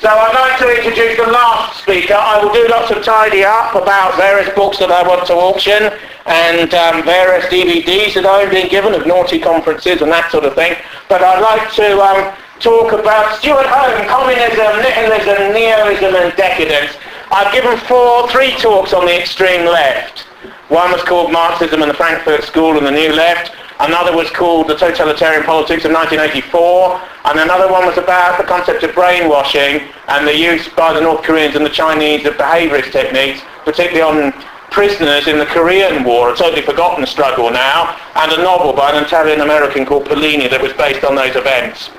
So I'd like to introduce the last speaker. I will do lots of tidy up about various books that I want to auction and various DVDs that I've been given of naughty conferences and that sort of thing. But I'd like to talk about Stewart, Communism, Nihilism, Neoism and Decadence. I've given three talks on the extreme left. One was called Marxism and the Frankfurt School and the New Left. Another was called The Totalitarian Politics of 1984, and another one was about the concept of brainwashing and the use by the North Koreans and the Chinese of behaviourist techniques, particularly on prisoners in the Korean War, a totally forgotten struggle now, and a novel by an Italian-American called Pellini that was based on those events.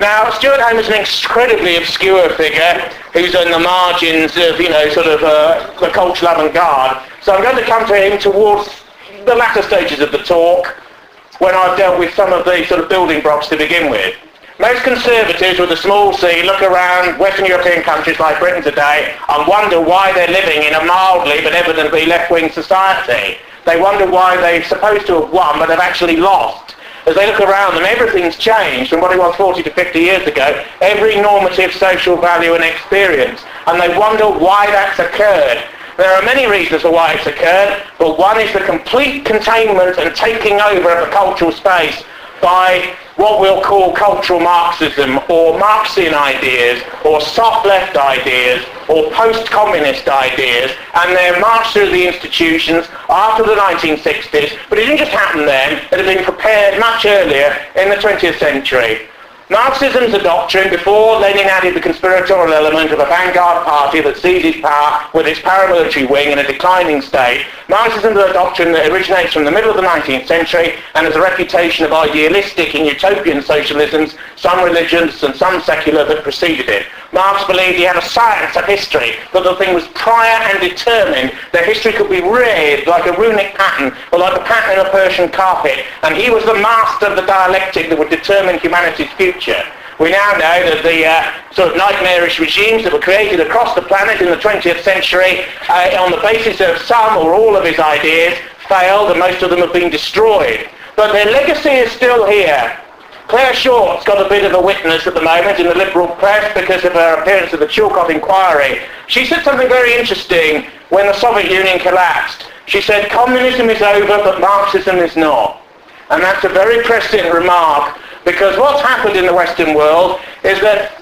Now, Stewart Home is an incredibly obscure figure who's on the margins of, the cultural avant-garde. So I'm going to come to him towards the latter stages of the talk, when I've dealt with some of the sort of building blocks to begin with. Most conservatives with a small c look around Western European countries like Britain today and wonder why they're living in a mildly but evidently left-wing society. They wonder why they're supposed to have won but they've actually lost. As they look around them, everything's changed from what it was 40 to 50 years ago, every normative social value and experience, and they wonder why that's occurred. There are many reasons for why it's occurred, but one is the complete containment and taking over of the cultural space by what we'll call cultural Marxism, or Marxian ideas, or soft left ideas, or post-communist ideas, and they're marched through the institutions after the 1960s, but it didn't just happen then, it had been prepared much earlier in the 20th century. Marxism's a doctrine before Lenin added the conspiratorial element of a vanguard party that seizes power with its paramilitary wing in a declining state. Marxism is a doctrine that originates from the middle of the 19th century and has a reputation of idealistic and utopian socialisms, some religious and some secular, that preceded it. Marx believed he had a science of history, that the thing was prior and determined, that history could be read like a runic pattern or like the pattern in a Persian carpet, and he was the master of the dialectic that would determine humanity's future. We now know that the sort of nightmarish regimes that were created across the planet in the 20th century on the basis of some or all of his ideas failed, and most of them have been destroyed. But their legacy is still here. Claire Short's got a bit of a witness at the moment in the liberal press because of her appearance at the Chilcot inquiry. She said something very interesting when the Soviet Union collapsed. She said, communism is over, but Marxism is not. And that's a very prescient remark, because what's happened in the Western world is that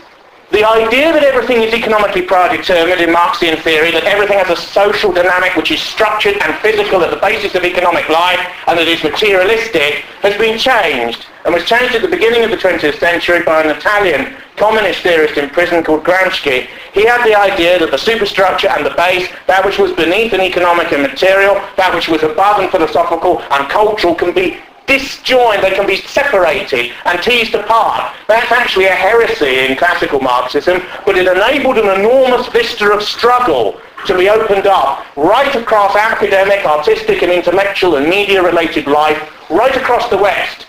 the idea that everything is economically predetermined in Marxian theory, that everything has a social dynamic which is structured and physical at the basis of economic life and that is materialistic, has been changed, and was changed at the beginning of the 20th century by an Italian communist theorist in prison called Gramsci. He had the idea that the superstructure and the base, that which was beneath and economic and material, that which was above and philosophical and cultural, can be disjoined, they can be separated and teased apart. That's actually a heresy in classical Marxism, but it enabled an enormous vista of struggle to be opened up right across academic, artistic and intellectual and media-related life, right across the West.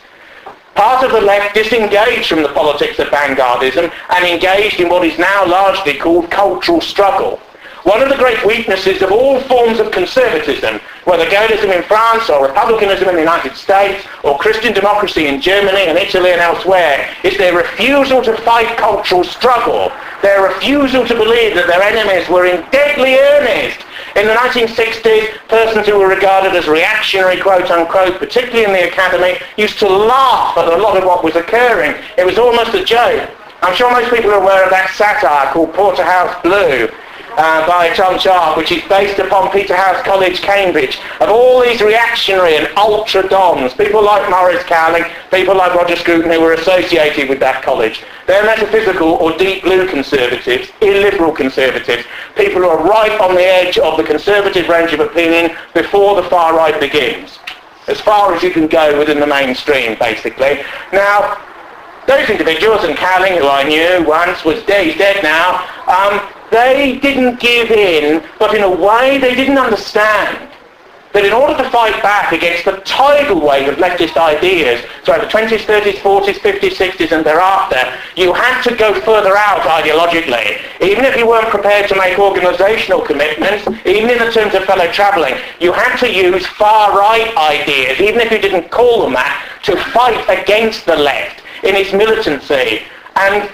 Part of the left disengaged from the politics of vanguardism and engaged in what is now largely called cultural struggle. One of the great weaknesses of all forms of conservatism, whether gaullism in France or republicanism in the United States or Christian democracy in Germany and Italy and elsewhere, is their refusal to fight cultural struggle, their refusal to believe that their enemies were in deadly earnest. In the 1960s, persons who were regarded as reactionary, quote-unquote, particularly in the academy, used to laugh at a lot of what was occurring. It was almost a joke. I'm sure most people are aware of that satire called Porterhouse Blue, by Tom Sharp, which is based upon Peterhouse College, Cambridge, of all these reactionary and ultra-dons, people like Maurice Cowling, people like Roger Scruton, who were associated with that college. They're metaphysical or deep blue conservatives, illiberal conservatives, people who are right on the edge of the conservative range of opinion before the far right begins, as far as you can go within the mainstream, basically. Now, those individuals, and Cowling, who I knew once, he's dead now, they didn't give in, but in a way they didn't understand that in order to fight back against the tidal wave of leftist ideas throughout the 20s, 30s, 40s, 50s, 60s and thereafter, you had to go further out ideologically. Even if you weren't prepared to make organisational commitments, even in the terms of fellow travelling, you had to use far-right ideas, even if you didn't call them that, to fight against the left in its militancy. And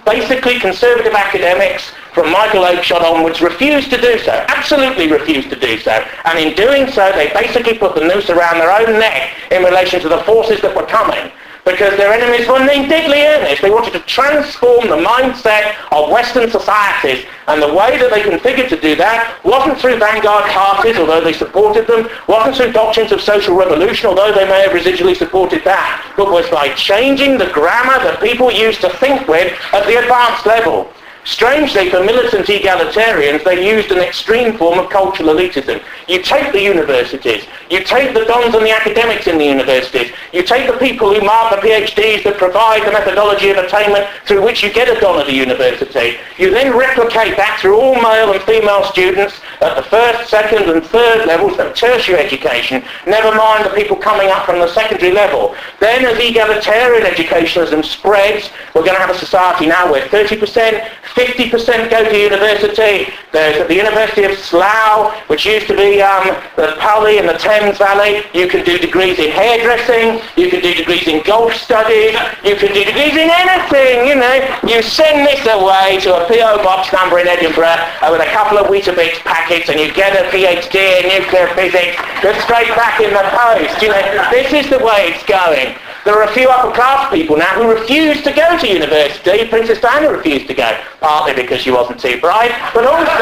basically conservative academics from Michael Oakeshott onwards refused to do so, absolutely refused to do so. And in doing so, they basically put the noose around their own neck in relation to the forces that were coming. Because their enemies were indeed deadly earnest. They wanted to transform the mindset of Western societies, and the way that they configured to do that wasn't through vanguard parties, although they supported them, wasn't through doctrines of social revolution, although they may have residually supported that, but was by changing the grammar that people used to think with at the advanced level. Strangely, for militant egalitarians, they used an extreme form of cultural elitism. You take the universities, you take the dons and the academics in the universities, you take the people who mark the PhDs that provide the methodology of attainment through which you get a don at a university. You then replicate that through all male and female students at the first, second and third levels of tertiary education, never mind the people coming up from the secondary level. Then as egalitarian educationalism spreads, we're going to have a society now where 30%, 50% go to university. There's at the University of Slough, which used to be the Pally in the Thames Valley. You can do degrees in hairdressing, you can do degrees in golf studies, you can do degrees in anything, you know. You send this away to a P.O. box number in Edinburgh with a couple of Weetabix packets and you get a PhD in nuclear physics that's straight back in the post, you know. This is the way it's going. There are a few upper class people now who refuse to go to university. Princess Diana refused to go, partly because she wasn't too bright, but also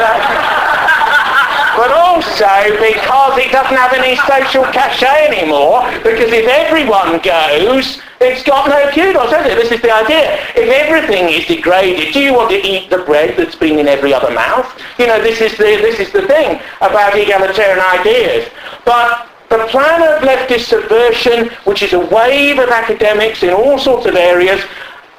because it doesn't have any social cachet anymore, because if everyone goes, it's got no kudos, has it? This is the idea. If everything is degraded, do you want to eat the bread that's been in every other mouth? You know, this is the thing about egalitarian ideas. But the plan of leftist subversion, which is a wave of academics in all sorts of areas,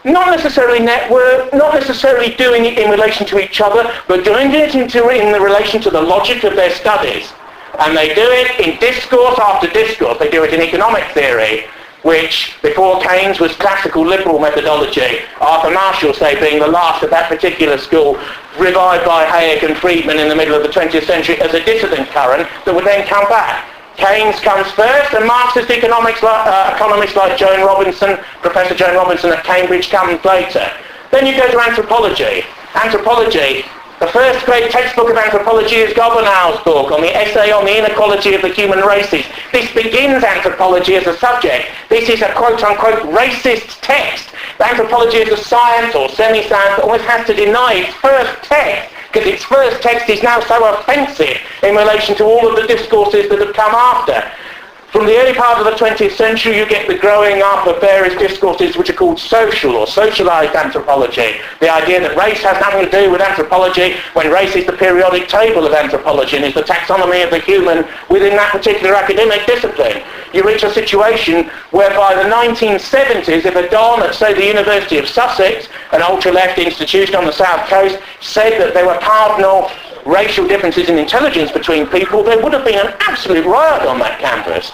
not necessarily network, not necessarily doing it in relation to each other, but doing it in the relation to the logic of their studies. And they do it in discourse after discourse. They do it in economic theory, which before Keynes was classical liberal methodology. Arthur Marshall, say, being the last of that particular school, revived by Hayek and Friedman in the middle of the 20th century as a dissident current that would then come back. Keynes comes first, and Marxist economics economists like Joan Robinson, Professor Joan Robinson at Cambridge, comes later. Then you go to anthropology. Anthropology, the first great textbook of anthropology is Gobineau's book on the essay on the inequality of the human races. This begins anthropology as a subject. This is a quote-unquote racist text. Anthropology is a science or semi-science that always has to deny its first text, because its first text is now so offensive in relation to all of the discourses that have come after. From the early part of the 20th century, you get the growing up of various discourses which are called social or socialized anthropology. The idea that race has nothing to do with anthropology, when race is the periodic table of anthropology and is the taxonomy of the human within that particular academic discipline. You reach a situation where by the 1970s, if a don at, say, the University of Sussex, an ultra-left institution on the south coast, said that there were cardinal racial differences in intelligence between people, there would have been an absolute riot on that campus,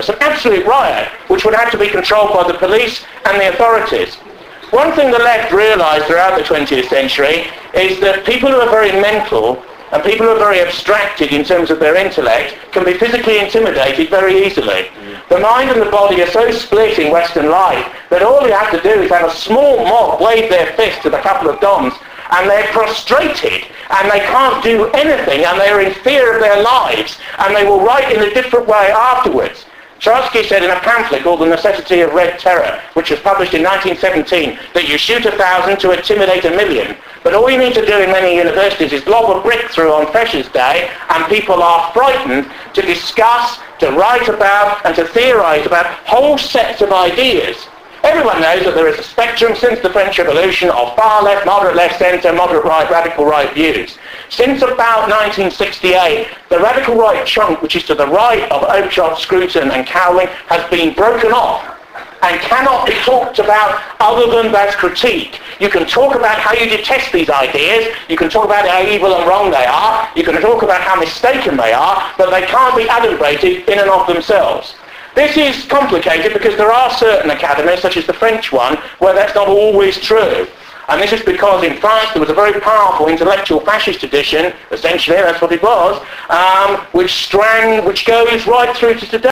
an absolute riot, which would have to be controlled by the police and the authorities. One thing the left realised throughout the 20th century is that people who are very mental and people who are very abstracted in terms of their intellect can be physically intimidated very easily. The mind and the body are so split in Western life that all you have to do is have a small mob wave their fist at a couple of dons and they're prostrated and they can't do anything and they're in fear of their lives and they will write in a different way afterwards. Trotsky said in a pamphlet called The Necessity of Red Terror, which was published in 1917, that you shoot 1,000 to intimidate 1,000,000. But all you need to do in many universities is lob a brick through on Freshers' Day and people are frightened to discuss, to write about and to theorise about whole sets of ideas. Everyone knows that there is a spectrum since the French Revolution of far left, moderate left centre, moderate right, radical right views. Since about 1968, the radical right chunk, which is to the right of Oakeshott, Scruton and Cowling, has been broken off and cannot be talked about other than as critique. You can talk about how you detest these ideas, you can talk about how evil and wrong they are, you can talk about how mistaken they are, but they can't be adumbrated in and of themselves. This is complicated because there are certain academies, such as the French one, where that's not always true. And this is because in France there was a very powerful intellectual fascist tradition, essentially that's what it was, which goes right through to today.